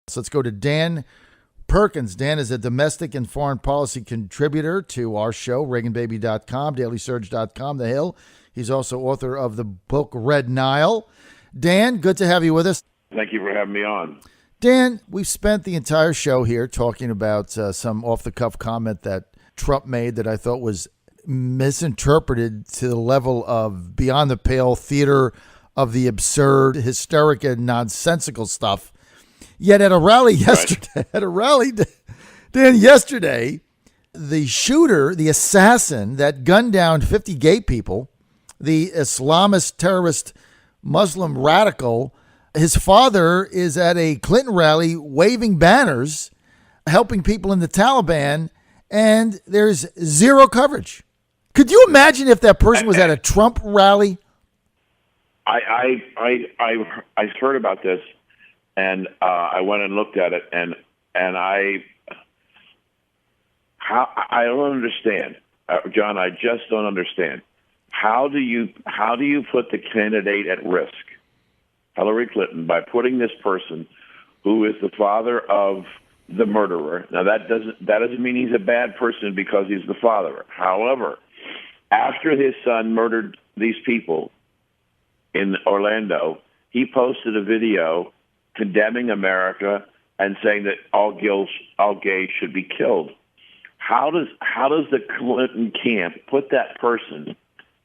So let's go to Dan Perkins. Dan is a domestic and foreign policy contributor to our show, ReaganBaby.com, DailySurge.com, The Hill. He's also author of the book Red Nile. Dan, good to have you with us. Thank you for having me on. Dan, we've spent the entire show here talking about some off-the-cuff comment that Trump made that I thought was misinterpreted to the level of beyond the pale theater of the absurd, hysteric, and nonsensical stuff. Yet at a rally yesterday, yesterday, the shooter, the assassin that gunned down 50 gay people, the Islamist terrorist Muslim radical, his father is at a Clinton rally waving banners, helping people in the Taliban, and there's zero coverage. Could you imagine if that person was at a Trump rally? I heard about this, and I went and looked at it, and I don't understand, John. I just don't understand. How do you put the candidate at risk, Hillary Clinton, by putting this person who is the father of the murderer? Now that doesn't mean he's a bad person because he's the father. However, after his son murdered these people in Orlando, he posted a video condemning America and saying that all gays should be killed. How does the Clinton camp put that person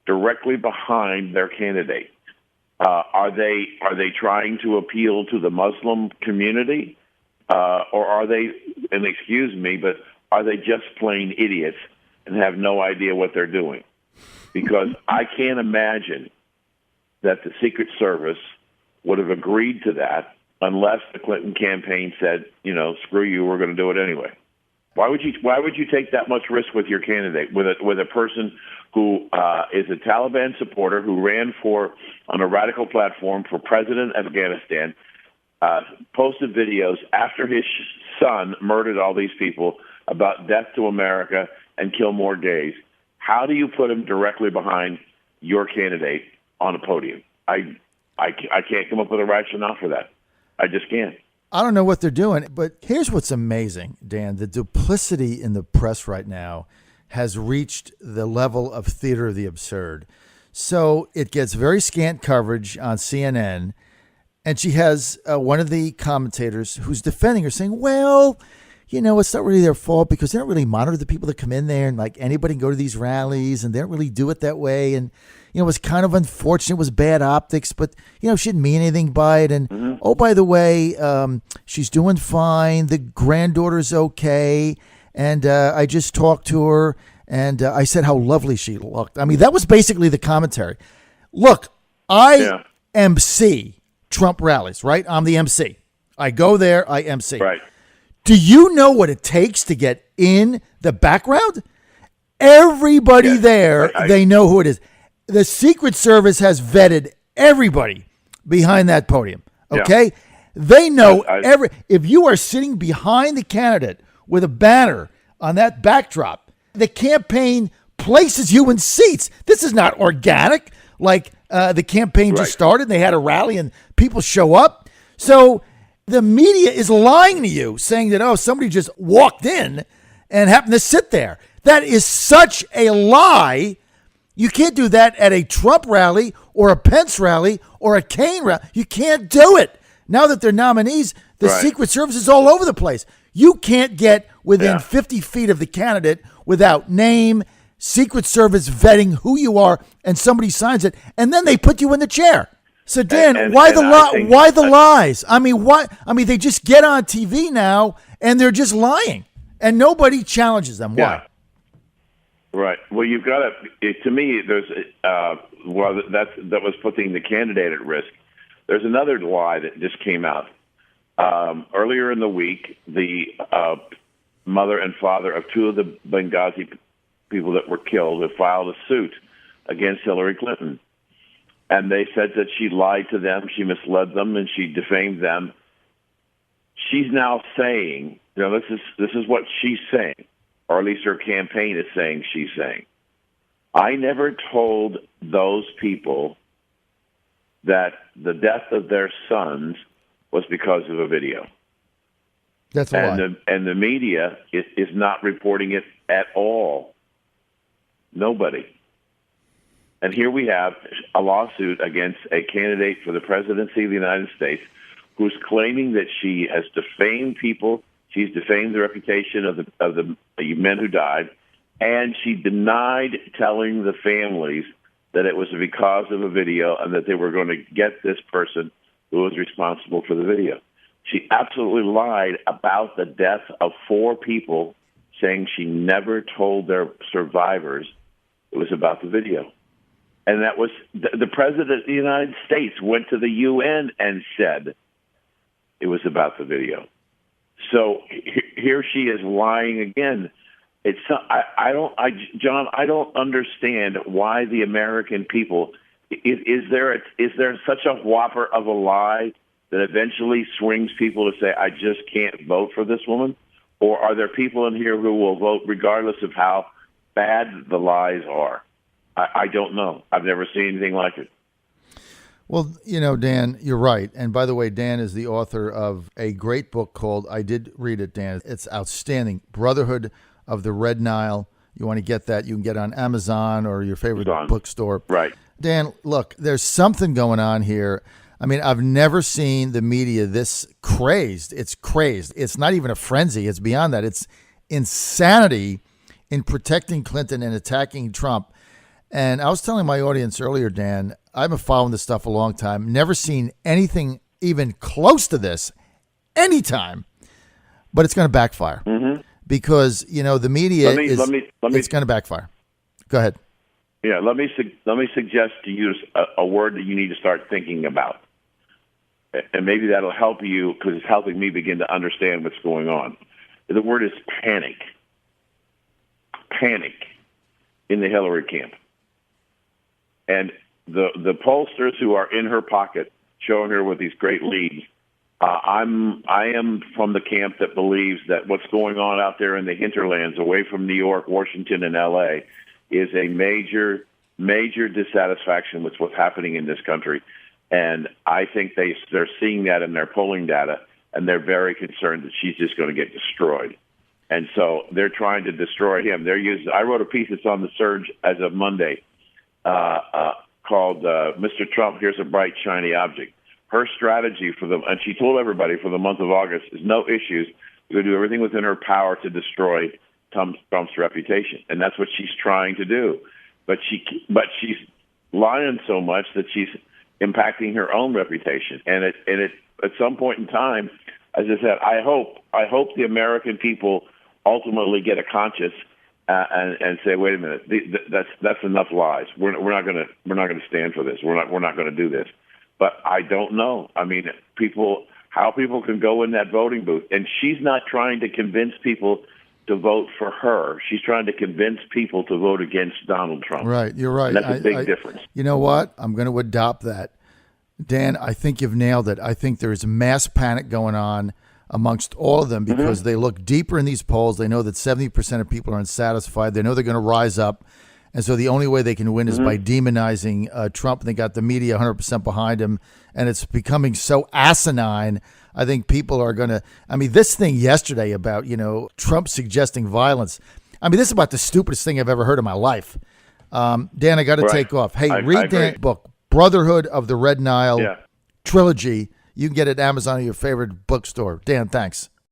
directly behind their candidate? Are they trying to appeal to the Muslim community, or are they? And excuse me, but are they just plain idiots and have no idea what they're doing? Because I can't imagine that the Secret Service would have agreed to that unless the Clinton campaign said, screw you, we're going to do it anyway. Why would you take that much risk with your candidate, with a person who is a Taliban supporter who ran on a radical platform for president of Afghanistan, posted videos after his son murdered all these people about death to America and kill more gays? How do you put him directly behind your candidate on a podium? I can't come up with a rationale for that. I just can't. I don't know what they're doing, but here's what's amazing, Dan. The duplicity in the press right now has reached the level of theater of the absurd. So it gets very scant coverage on CNN, and she has one of the commentators who's defending her saying, well, it's not really their fault because they don't really monitor the people that come in there, and like anybody can go to these rallies and they don't really do it that way. And, it was kind of unfortunate. It was bad optics, but, she didn't mean anything by it. And, oh, by the way, she's doing fine. The granddaughter's okay. And I just talked to her and I said how lovely she looked. I mean, that was basically the commentary. Look, I MC Trump rallies, right? I'm the MC. I go there, I MC. Right. Do you know what it takes to get in the background? Everybody there, they know who it is. The Secret Service has vetted everybody behind that podium. Okay? Yeah. They know if you are sitting behind the candidate with a banner on that backdrop, the campaign places you in seats. This is not organic. Like the campaign just started, they had a rally and people show up. So the media is lying to you, saying that, somebody just walked in and happened to sit there. That is such a lie. You can't do that at a Trump rally or a Pence rally or a Kaine rally. You can't do it. Now that they're nominees, the Secret Service is all over the place. You can't get within 50 feet of the candidate without name, Secret Service vetting who you are, and somebody signs it, and then they put you in the chair. So Dan, why the lies? I mean, why? I mean, they just get on TV now and they're just lying, and nobody challenges them. Why? Yeah. Right. Well, you've got to me, there's, that was putting the candidate at risk. There's another lie that just came out. Earlier in the week, the mother and father of two of the Benghazi people that were killed have filed a suit against Hillary Clinton. And they said that she lied to them, she misled them, and she defamed them. She's now saying, this is what she's saying, or at least her campaign is saying she's saying. I never told those people that the death of their sons was because of a video. That's a lie. And the media is not reporting it at all. Nobody. And here we have a lawsuit against a candidate for the presidency of the United States who's claiming that she has defamed people. She's defamed the reputation of the men who died, and she denied telling the families that it was because of a video and that they were going to get this person who was responsible for the video. She absolutely lied about the death of 4 people, saying she never told their survivors it was about the video. And that was the president of the United States went to the UN and said it was about the video. So here she is lying again. John, I don't understand why the American people, is there such a whopper of a lie that eventually swings people to say, I just can't vote for this woman? Or are there people in here who will vote regardless of how bad the lies are? I don't know. I've never seen anything like it. Well, Dan, you're right. And by the way, Dan is the author of a great book called, I did read it, Dan. It's outstanding. Brotherhood of the Red Nile. You want to get that, you can get it on Amazon or your favorite bookstore. Right. Dan, look, there's something going on here. I mean, I've never seen the media this crazed. It's crazed. It's not even a frenzy. It's beyond that. It's insanity in protecting Clinton and attacking Trump. And I was telling my audience earlier, Dan, I've been following this stuff a long time. Never seen anything even close to this anytime. But it's going to backfire. Mm-hmm. Because, the media it's going to backfire. Go ahead. Yeah, let me suggest to you a word that you need to start thinking about. And maybe that'll help you because it's helping me begin to understand what's going on. The word is panic. Panic in the Hillary camp. And the pollsters who are in her pocket, showing her with these great leads, I am from the camp that believes that what's going on out there in the hinterlands, away from New York, Washington, and L.A., is a major, major dissatisfaction with what's happening in this country. And I think they're seeing that in their polling data, and they're very concerned that she's just going to get destroyed. And so they're trying to destroy him. I wrote a piece that's on the Surge as of Monday, called Mr. Trump, Here's a Bright, Shiny Object. Her strategy and she told everybody for the month of August, is no issues. We're going to do everything within her power to destroy Trump's reputation. And that's what she's trying to do. But she's lying so much that she's impacting her own reputation. And at some point in time, as I said, I hope the American people ultimately get a conscience and say, wait a minute, that's enough lies. We're not going to stand for this. We're not going to do this. But I don't know. I mean, how people can go in that voting booth, and she's not trying to convince people to vote for her. She's trying to convince people to vote against Donald Trump. Right, you're right. And that's a big difference. You know what? I'm going to adopt that. Dan, I think you've nailed it. I think there's mass panic going on amongst all of them because they look deeper in these polls. They know that 70% of people are unsatisfied. They know they're going to rise up. And so the only way they can win is by demonizing Trump. And they got the media 100% behind him. And it's becoming so asinine. I think people are going to, this thing yesterday about, Trump suggesting violence. This is about the stupidest thing I've ever heard in my life. Dan, I got to take off. Hey, read Dan's book, Brotherhood of the Red Nile Trilogy. You can get it at Amazon or your favorite bookstore. Dan, thanks.